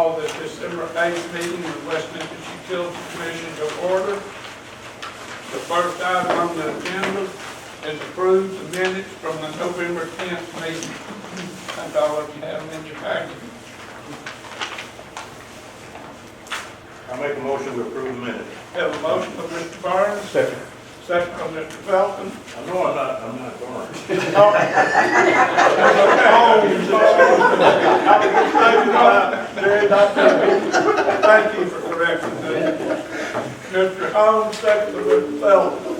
call the December 8th meeting of the West Memphis Utility Commission to order. The first item on the agenda is approve the minutes from the November 10th meeting. That's all of you have in your packet. I make a motion to approve the minutes. Have a motion by Mr. Barnes, Second. second by Mr. Felton. I know I'm not darn. Thank you for correcting that. Mr. Holmes, second by Mr. Felton.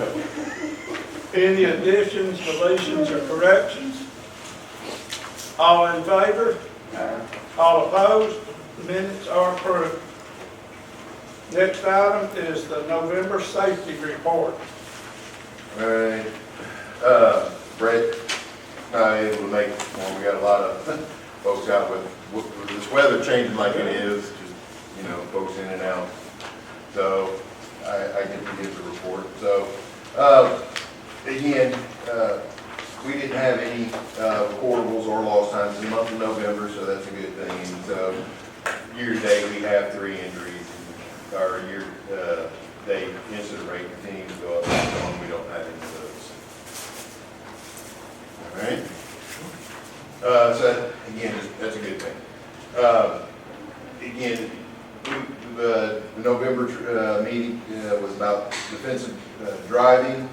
Any additions, deletions, or corrections? All in favor? All opposed? The minutes are approved. Next item is the November safety report. All right, Brett, not able to make, well, we got a lot of folks out with this weather changing like it is, just, you know, folks in and out. So I get to give the report. So, again, we didn't have any recordables or lost times in the month of November, so that's a good thing. And so year to date, we have 3 injuries. Our year-to-date incident rate continues to go up, and we don't have any of those. All right. So again, that's a good thing. Again, the November meeting was about defensive driving.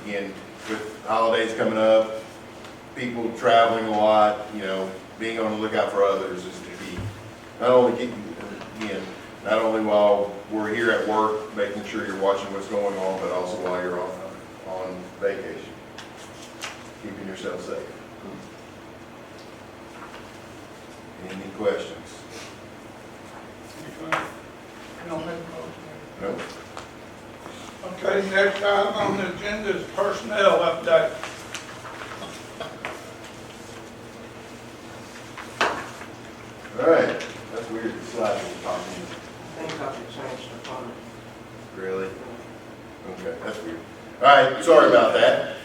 Again, with holidays coming up, people traveling a lot, you know, being on the lookout for others is to be not only not only while we're here at work, making sure you're watching what's going on, but also while you're on vacation, keeping yourself safe. Any questions? No make a motion. No? Okay, next item on the agenda is personnel update. All right. That's weird. The slide was popping in. I think I should change the phone. Really? Okay, that's weird. All right, sorry about that.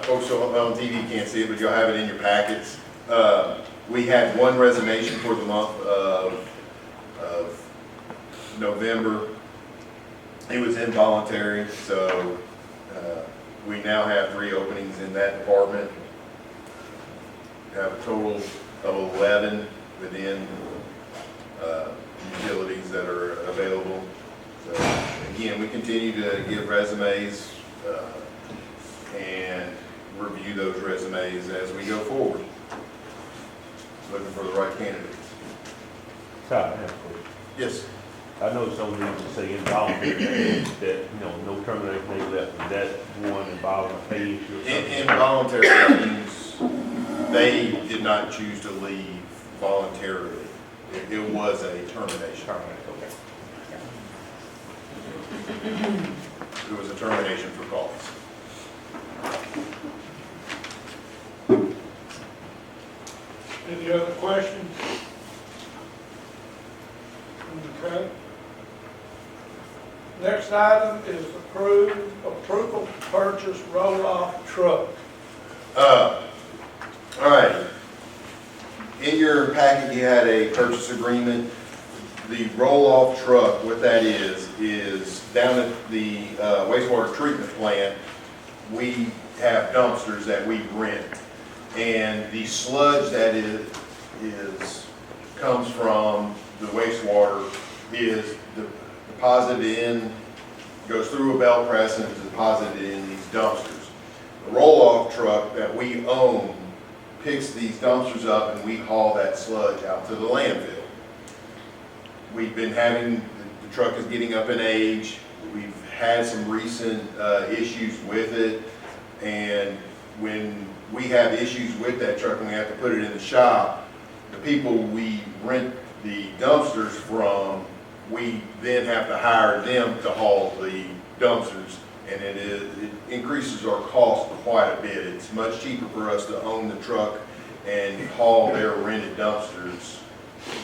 Folks on TV can't see it, but you'll have it in your packets. We had 1 resignation for the month of November. It was involuntary, so we now have 3 openings in that department. We have a total of 11 within utilities that are available. So again, we continue to give resumes and review those resumes as we go forward, looking for the right candidates. Todd, I have a question. Yes. I know some of these say involuntary, that, you know, no termination may left, is that one involving a pay issue or something? Involuntary means they did not choose to leave voluntarily. It was a termination. Okay. It was a termination for cause. Any other questions? Okay. Next item is approval to purchase roll-off truck. All right. In your packet, you had a purchase agreement. The roll-off truck, what that is down at the wastewater treatment plant, we have dumpsters that we rent. And the sludge that comes from the wastewater is deposited in, goes through a belt press and is deposited in these dumpsters. The roll-off truck that we own picks these dumpsters up and we haul that sludge out to the landfill. We've been having, the truck is getting up in age. We've had some recent issues with it, and when we have issues with that truck and we have to put it in the shop, the people we rent the dumpsters from, we then have to hire them to haul the dumpsters, and it increases our cost quite a bit. It's much cheaper for us to own the truck and haul their rented dumpsters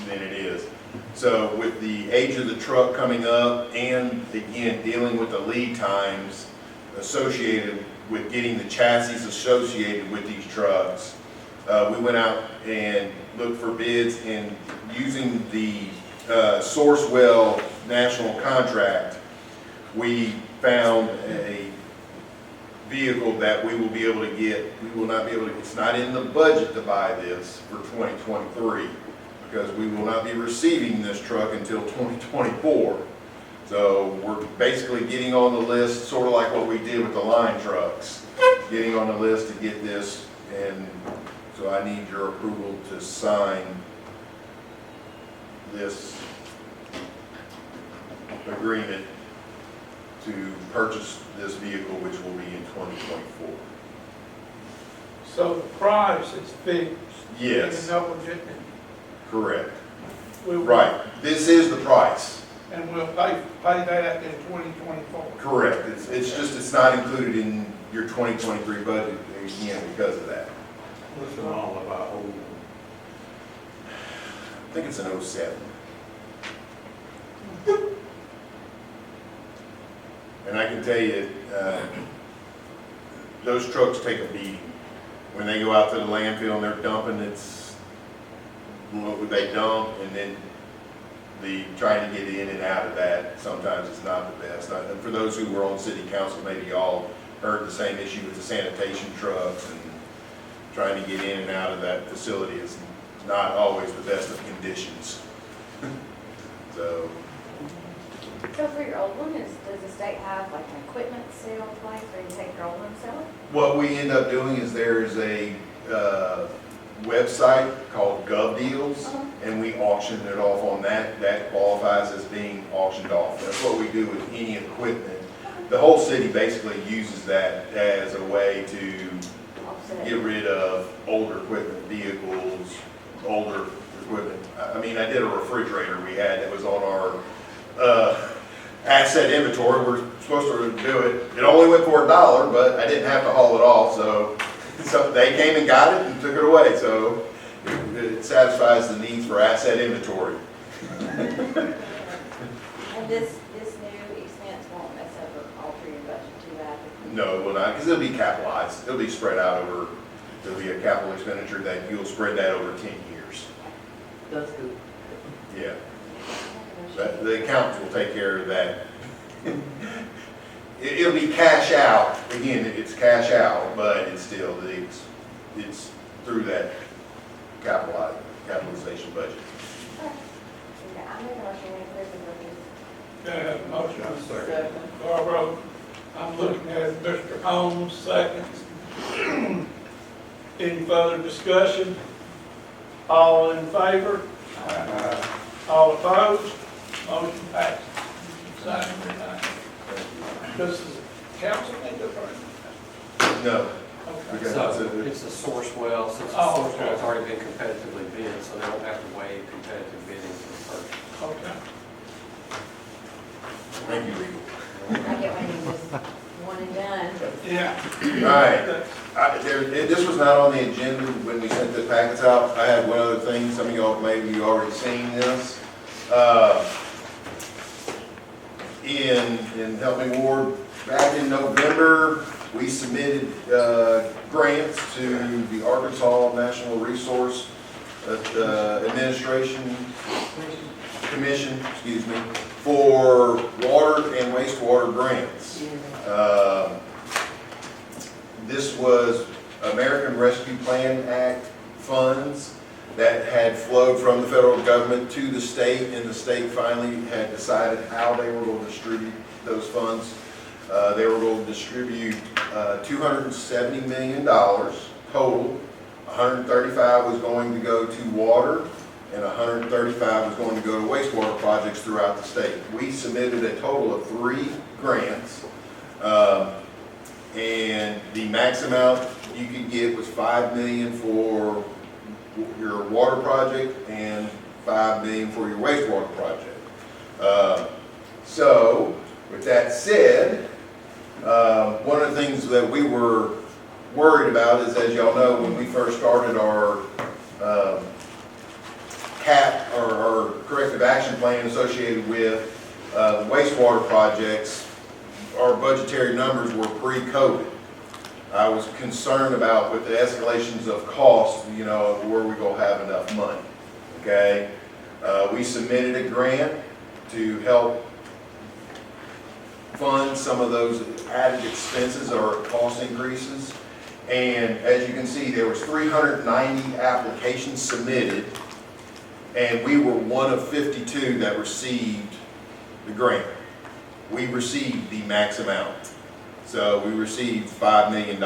than it is. So with the age of the truck coming up, and again dealing with the lead times associated with getting the chassis associated with these trucks, we went out and looked for bids, and using the Sourcewell national contract, we found a vehicle that we will be able to get. We will not be able to, it's not in the budget to buy this for 2023 because we will not be receiving this truck until 2024. So we're basically getting on the list, sort of like what we did with the line trucks, getting on the list to get this, and so I need your approval to sign this agreement to purchase this vehicle, which will be in 2024. So the price is fixed? Yes. Even though we're getting it, Correct. we will- Right. This is the price. And we'll pay that in 2024? Correct. It's just, it's not included in your 2023 budget again because of that. What's it all about? I think it's an 07. And I can tell you, those trucks take a beating. When they go out to the landfill and they're dumping, it's, they dump, and then the trying to get in and out of that sometimes is not the best. And for those who were on city council, maybe y'all heard the same issue with the sanitation trucks, and trying to get in and out of that facility is not always the best of conditions. So, So for your old one, does the state have like an equipment sale place where you take your old one and sell it? what we end up doing is there's a website called Gov Deals, and we auction it off on that. That qualifies as being auctioned off. That's what we do with any equipment. The whole city basically uses that as a way to Offset. get rid of older equipment, vehicles, older equipment. I mean, I did a refrigerator we had that was on our asset inventory. We're supposed to do it. It only went for $1, but I didn't have to haul it off, so they came and got it and took it away. So it satisfies the needs for asset inventory. And this new expense won't mess up or alter your budget too bad? No, it will not, because it'll be capitalized. It'll be spread out over, it'll be a capital expenditure that you'll spread that over 10 years. That's good. Yeah. The accountants will take care of that. It'll be cash out, again, it's cash out, but it's still, it's through that capitalization budget. Okay, I make a motion to approve the budget. Okay, I have a motion. Second. Barbara, I'm looking at Mr. Holmes, seconds. Any further discussion? All in favor? All opposed? Motion passes. Sign everything. Does the council need to approve? No. Okay. Okay. So it's a Sourcewell, since the Oh, okay. Sourcewell's already been competitively bid, so they don't have to waive competitive bidding for the purchase. Okay. Thank you, legal. I get when you just one and done. Yeah. All right. This was not on the agenda when we sent the packets out. I had one other thing. Some of y'all, maybe you already seen this. In Help Me Ward, back in November, we submitted grants to the Arkansas National Resource Administration Commission, excuse me, for water and wastewater grants. This was American Rescue Plan Act funds that had flowed from the federal government to the state, and the state finally had decided how they were going to distribute those funds. They were going to distribute $270 million total. 135 was going to go to water, and 135 was going to go to wastewater projects throughout the state. We submitted a total of 3 grants, and the max amount you could get was $5 million for your water project and $5 million for your wastewater project. So, with that said, one of the things that we were worried about is, as y'all know, when we first started our our corrective action plan associated with wastewater projects, our budgetary numbers were pre-COVID. I was concerned about with the escalations of cost, you know, where we gonna have enough money, okay? We submitted a grant to help fund some of those added expenses or cost increases. And as you can see, there was 390 applications submitted, and we were one of 52 that received the grant. We received the max amount. So we received $5 million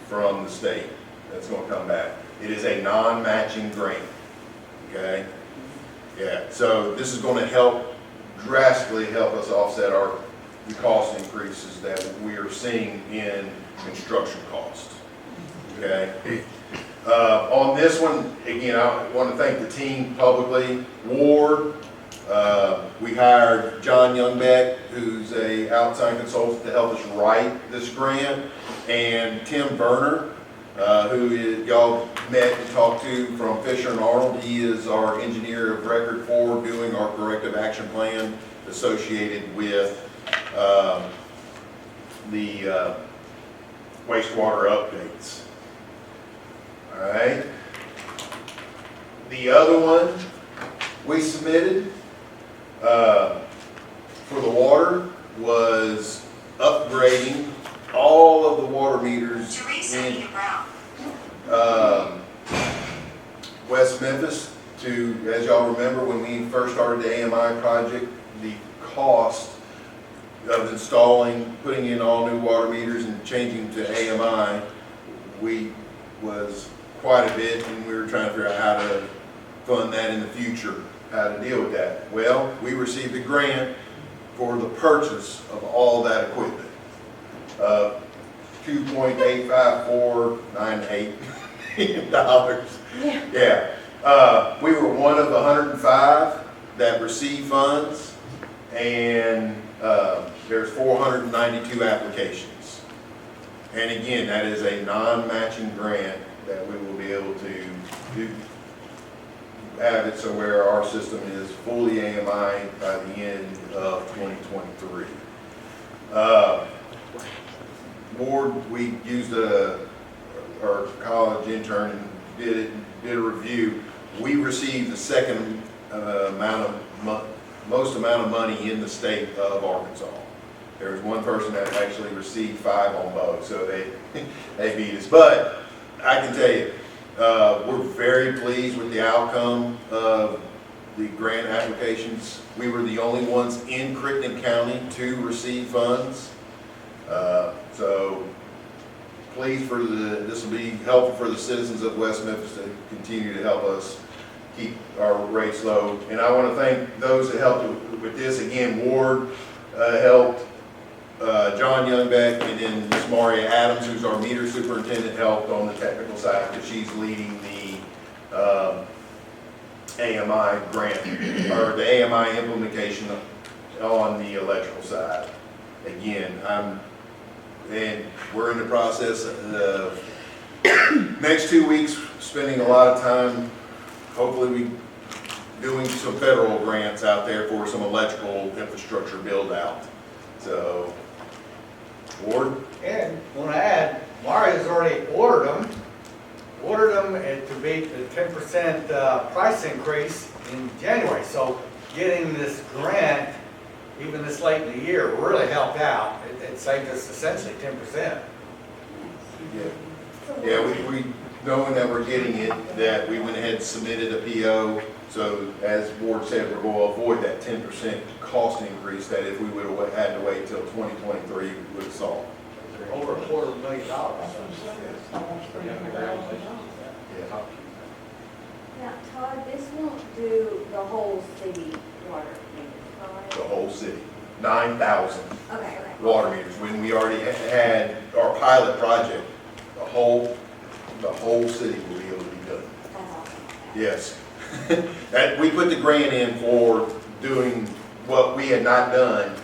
from the state that's going to come back. It is a non-matching grant, okay? Yeah, so this is going to drastically help us offset the cost increases that we are seeing in construction costs, okay? On this one, again, I want to thank the team publicly. Ward, we hired John Youngbeck, who's a outside consultant to help us write this grant, and Tim Berner, who y'all met and talked to from Fisher and Arnold. He is our engineer of record for doing our corrective action plan associated with the wastewater updates. All right. The other one we submitted for the water was upgrading all of the water meters in West Memphis to, as y'all remember, when we first started the AMI project, the cost of installing, putting in all new water meters and changing to AMI, was quite a bit, and we were trying to figure out how to fund that in the future, how to deal with that. Well, we received a grant for the purchase of all that equipment. $2.85498 million. Yeah. We were one of 105 that received funds, and there's 492 applications. And again, that is a non-matching grant that we will be able to have it so where our system is fully AMI by the end of 2023. Board, we used our college intern and did a review. We received the second most amount of money in the state of Arkansas. There was one person that actually received 5 on both, so they beat us. But I can tell you, we're very pleased with the outcome of the grant applications. We were the only ones in Crittenden County to receive funds. So pleased this will be helpful for the citizens of West Memphis to continue to help us keep our rates low. And I want to thank those that helped with this. Again, Ward helped, John Youngbeck, and then Ms. Maria Adams, who's our meter superintendent, helped on the technical side because she's leading the AMI grant, or the AMI implementation on the electrical side. Again, and we're in the process of next 2 weeks spending a lot of time, hopefully we doing some federal grants out there for some electrical infrastructure build out. So, Ward? And want to add, Mario's already ordered them to beat the 10% price increase in January. So getting this grant, even this late in the year, really helped out. It saved us essentially 10%. Yeah, we knowing that we're getting it, that we went ahead and submitted a PO. So as Ward said, we're going to avoid that 10% cost increase that if we would have had to wait till 2023, we would have saw. Over $250,000. Now, Todd, this won't do the whole city water meters, right? The whole city, 9,000 Okay. water meters. When we already had our pilot project, the whole city will be able to be done. That's awesome. Yes. That, we put the grant in for doing what we had not done,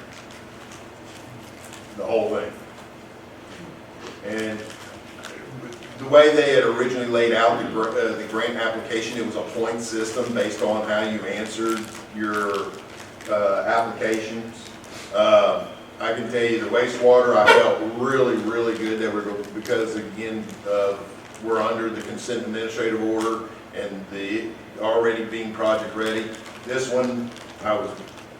the whole thing. And the way they had originally laid out the grant application, it was a point system based on how you answered your applications. I can tell you the wastewater, I felt really, really good that we're going, because again, we're under the consent administrative order and the already being project ready. This one, I was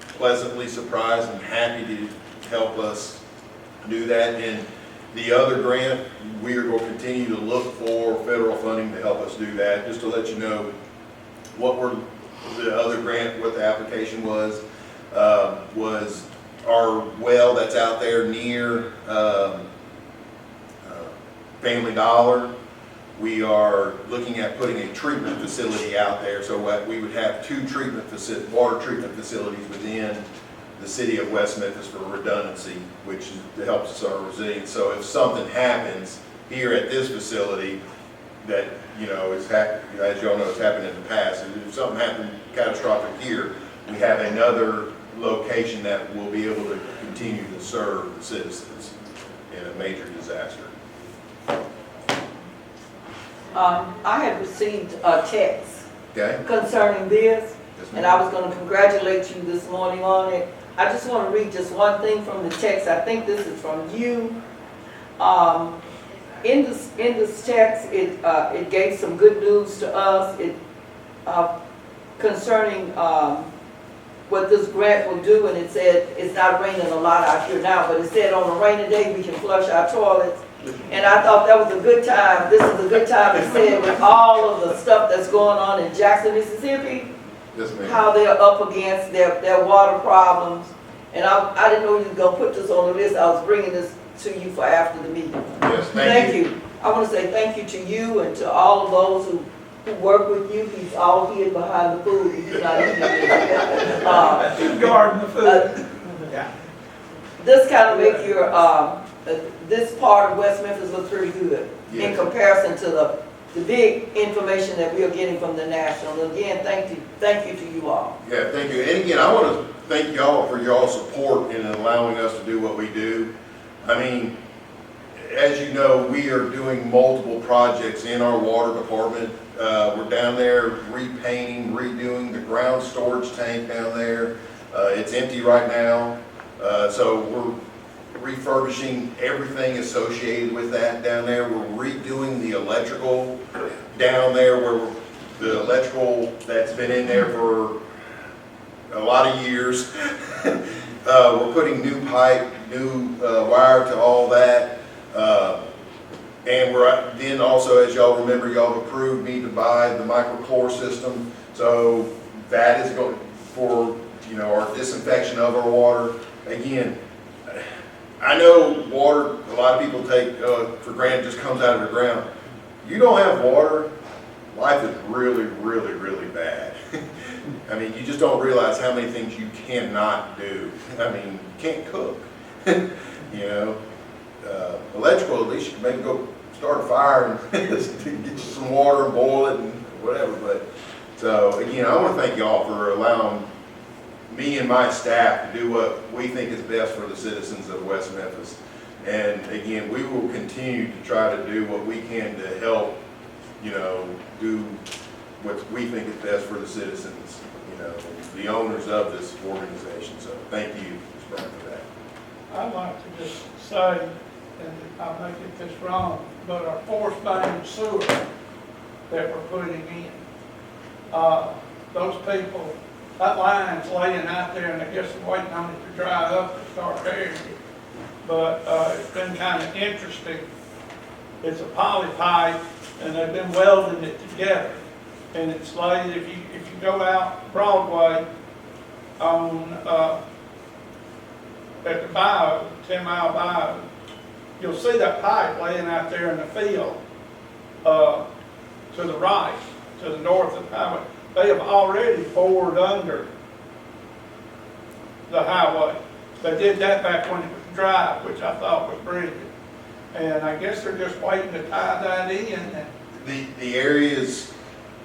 pleasantly surprised and happy to help us do that. And the other grant, we are going to continue to look for federal funding to help us do that. Just to let you know what the other grant, what the application was our well that's out there near Family Dollar. We are looking at putting a treatment facility out there, so what we would have two water treatment facilities within the city of West Memphis for redundancy, which helps us our resilience. So if something happens here at this facility that, you know, as y'all know, it's happened in the past, if something happened catastrophic here, we have another location that will be able to continue to serve the citizens in a major disaster. I had received a text Okay? concerning this, Yes, and ma'am. I was going to congratulate you this morning on it. I just want to read just one thing from the text. I think this is from you. In this text, it gave some good news to us. Concerning what this grant will do, and it said it's not raining a lot out here now, but it said on a rainy day we can flush our toilets. And I thought that was a good time. This is a good time to say it with all of the stuff that's going on in Jackson, Mississippi, Yes, ma'am. how they're up against their water problems. And I didn't know you were going to put this on the list. I was bringing this to you for after the meeting. Yes, Thank you. I want to say thank you to you and to all of those who work with you. He's all hid behind the food. He's not eating it. Guarding the food. Yeah. This kind of make your, this part of West Memphis look pretty good in Yes. comparison to the big information that we are getting from the national. Again, thank you to you all. Yeah, thank you. And again, I want to thank y'all for y'all's support in allowing us to do what we do. I mean, as you know, we are doing multiple projects in our water department. We're down there repainting, redoing the ground storage tank down there. It's empty right now. So we're refurbishing everything associated with that down there. We're redoing the electrical down there, where the electrical that's been in there for a lot of years. We're putting new pipe, new wire to all that. And we're then also, as y'all remember, y'all have approved me to buy the microchlor system. So that is going for, you know, our disinfection of our water. Again, I know water, a lot of people take for granted, just comes out of the ground. You don't have water, life is really, really, really bad. I mean, you just don't realize how many things you cannot do. I mean, you can't cook, you know. Electrical, at least you can maybe go start a fire and get you some water and boil it and whatever. But so again, I want to thank y'all for allowing me and my staff to do what we think is best for the citizens of West Memphis. And again, we will continue to try to do what we can to help, you know, do what we think is best for the citizens, you know, the owners of this organization. So thank you, Ms. Brown, for that. I'd like to just say, and I may get this wrong, but our force main sewer that we're putting in, those people, that line's laying out there, and I guess they're waiting on it to dry up to start burying it. But it's been kind of interesting. It's a poly pipe, and they've been welding it together. And it's laid, if you go out Broadway on at the bayou, 10-mile bayou, you'll see that pipe laying out there in the field to the right, to the north of the highway. They have already bored under the highway. They did that back when it was dry, which I thought was brilliant. And I guess they're just waiting to tie that in, and The areas,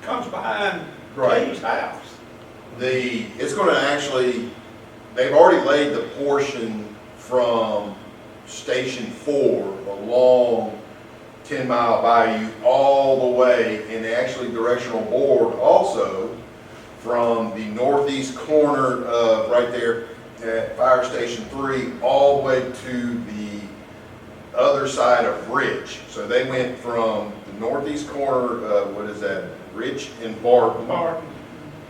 comes behind Right. Kate's house. it's going to actually, they've already laid the portion from Station 4 along 10-mile bayou all the way, and they actually directional board also from the northeast corner of right there at Fire Station 3 all the way to the other side of Rich. So they went from the northeast corner of, what is that, Rich and Barton,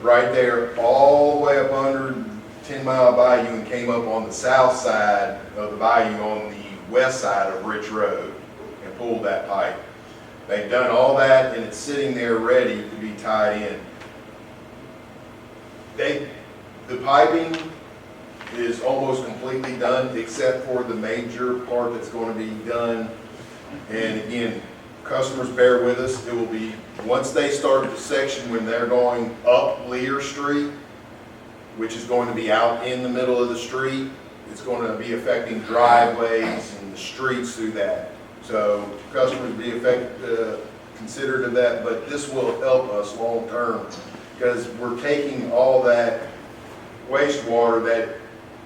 right there, all the way up under 10 Mile Bayou and came up on the south side of the bayou on the west side of Rich Road and pulled that pipe. They've done all that and it's sitting there ready to be tied in. The piping is almost completely done except for the major part that's going to be done. And again, customers bear with us. It will be, once they start the section when they're going up Lear Street, which is going to be out in the middle of the street, it's going to be affecting driveways and the streets through that. So customers be considerate of that, but this will help us long term because we're taking all that wastewater that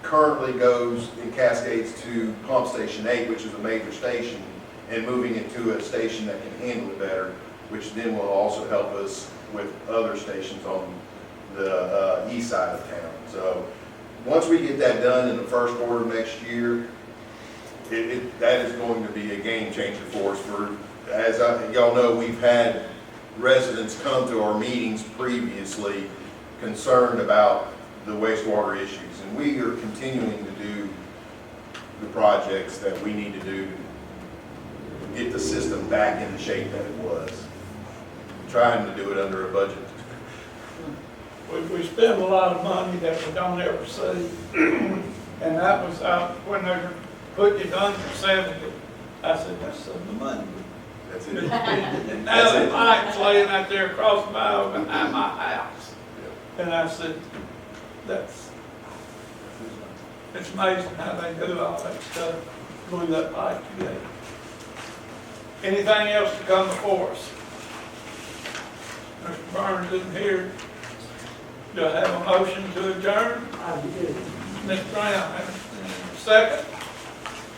currently goes and cascades to Pump Station 8, which is a major station, and moving it to a station that can handle it better, which then will also help us with other stations on the east side of town. So once we get that done in the first quarter of next year, that is going to be a game changer for us. As y'all know, we've had residents come to our meetings previously concerned about the wastewater issues, and we are continuing to do the projects that we need to do to get the system back in the shape that it was. Trying to do it under a budget. We spend a lot of money that we don't ever see, and that was out when they were putting it under 70. I said, that's some of the money. That's it. And now the pipe's laying out there across the aisle behind my house. And I said, it's amazing how they do all that stuff, glue that pipe together. Anything else to come before us? Mr. Burns isn't here. Do I have a motion to adjourn? I do. Ms. Brown, second?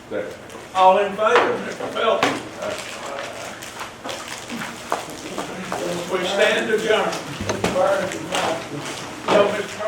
Second. All in favor, Mr. Felton? We stand adjourned. No, Mr.